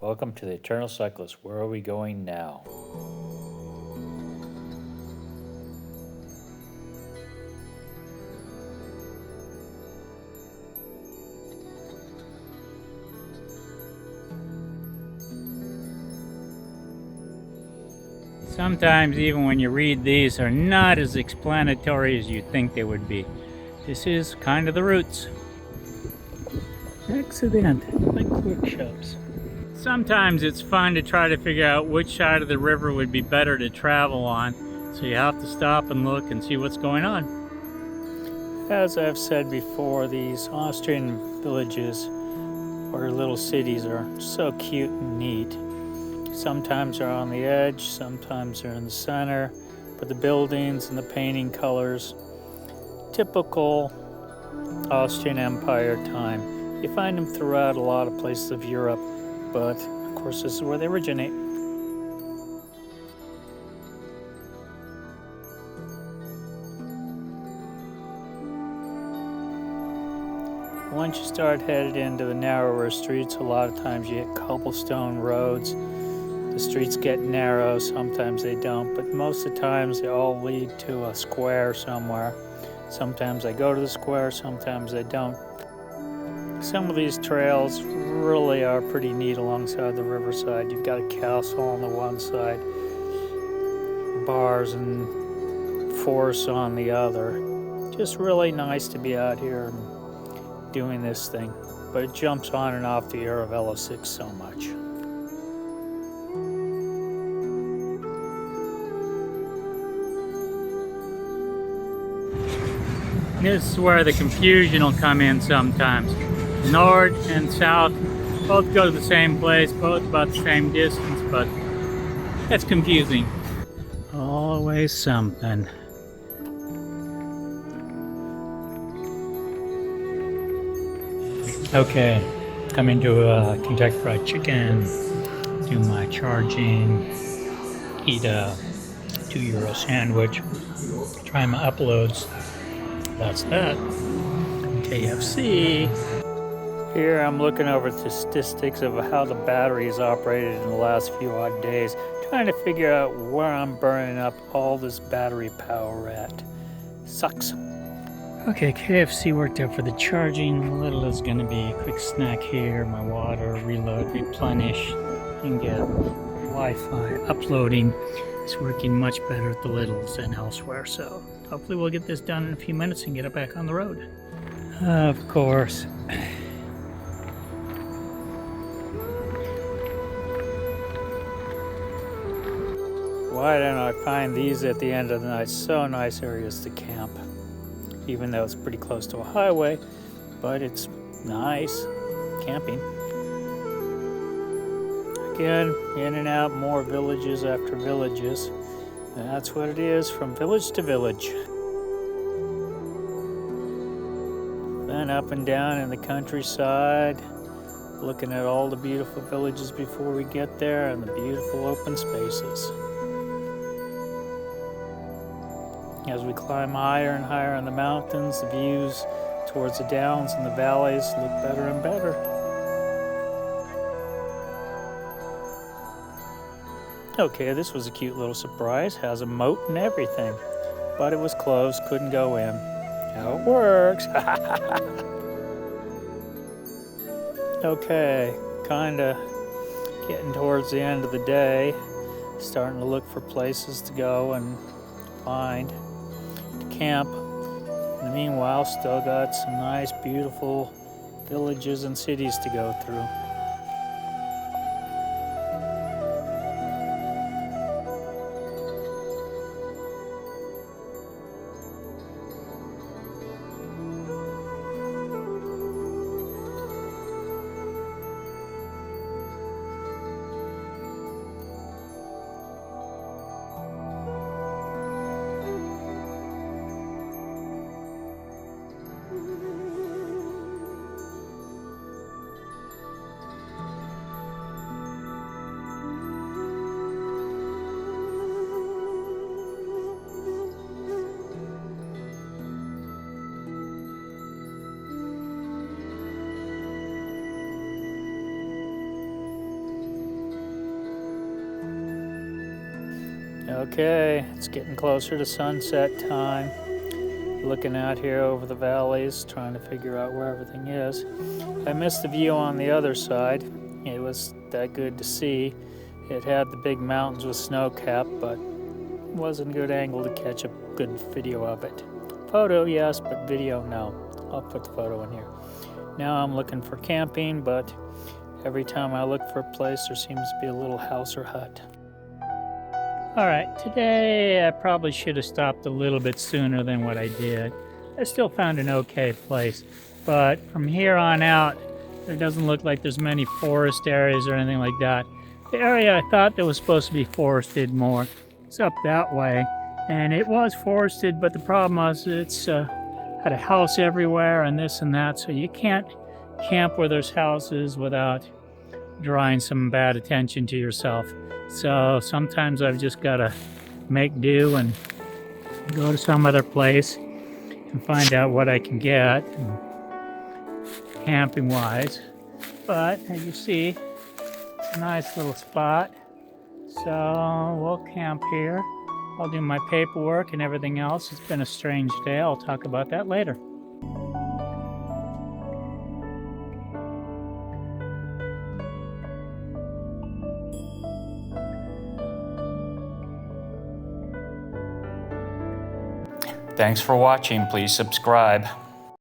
Welcome to the Eternal Cyclist. Where are we going now? Sometimes even when you read these are not as explanatory as you think they would be. This is kind of the routes. Accident, like quick shops. Sometimes it's fun to try to figure out which side of the river would be better to travel on, so you have to stop and look and see what's going on. As I've said before, these Austrian villages or little cities are so cute and neat. Sometimes they're on the edge, sometimes they're in the center, but the buildings and the painting colors, typical Austrian Empire time. You find them throughout a lot of places of Europe, but of course this is where they originate. Once you start headed into the narrower streets, a lot of times you hit cobblestone roads. The streets get narrow, sometimes they don't, but most of the times they all lead to a square somewhere. Sometimes they go to the square, sometimes they don't. Some of these trails really are pretty neat alongside the riverside. You've got a castle on the one side, bars and forests on the other. Just really nice to be out here and doing this thing, but it jumps on and off the Aravella 6 so much. This is where the confusion will come in sometimes. North and south both go to the same place, both about the same distance, but that's confusing. Always something. Okay, coming to Kentucky Fried Chicken, do my charging, eat a €2 sandwich, try my uploads. That's that. KFC. Here I'm looking over the statistics of how the battery is operated in the last few odd days, trying to figure out where I'm burning up all this battery power at. Sucks. Okay, KFC worked out for the charging. Little is going to be a quick snack here, my water, reload, replenish, and get Wi-Fi. Uploading is working much better at the Littles than elsewhere, so hopefully we'll get this done in a few minutes and get it back on the road. Of course. Why don't I find these at the end of the night? So nice areas to camp. Even though it's pretty close to a highway, but it's nice camping. Again, in and out, more villages after villages. That's what it is, from village to village. Then up and down in the countryside, looking at all the beautiful villages before we get there and the beautiful open spaces. As we climb higher and higher in the mountains, the views towards the downs and the valleys look better and better. Okay, this was a cute little surprise. Has a moat and everything, but it was closed, couldn't go in. How it works. Okay, kinda getting towards the end of the day, starting to look for places to go and find to camp. In the meanwhile, still got some nice, beautiful villages and cities to go through. Okay, it's getting closer to sunset time. Looking out here over the valleys, trying to figure out where everything is. I missed the view on the other side. It was that good to see. It had the big mountains with snow cap, but wasn't a good angle to catch a good video of it. Photo, yes, but video, no. I'll put the photo in here. Now I'm looking for camping, but every time I look for a place, there seems to be a little house or hut. All right, today I probably should have stopped a little bit sooner than what I did. I still found an okay place, but from here on out, there doesn't look like there's many forest areas or anything like that. The area I thought that was supposed to be forested more is up that way, and it was forested, but the problem was it's had a house everywhere and this and that, so you can't camp where there's houses without drawing some bad attention to yourself. So sometimes I've just got to make do and go to some other place and find out what I can get camping wise. But as you see, it's a nice little spot. So we'll camp here. I'll do my paperwork and everything else. It's been a strange day. I'll talk about that later. Thanks for watching. Please subscribe.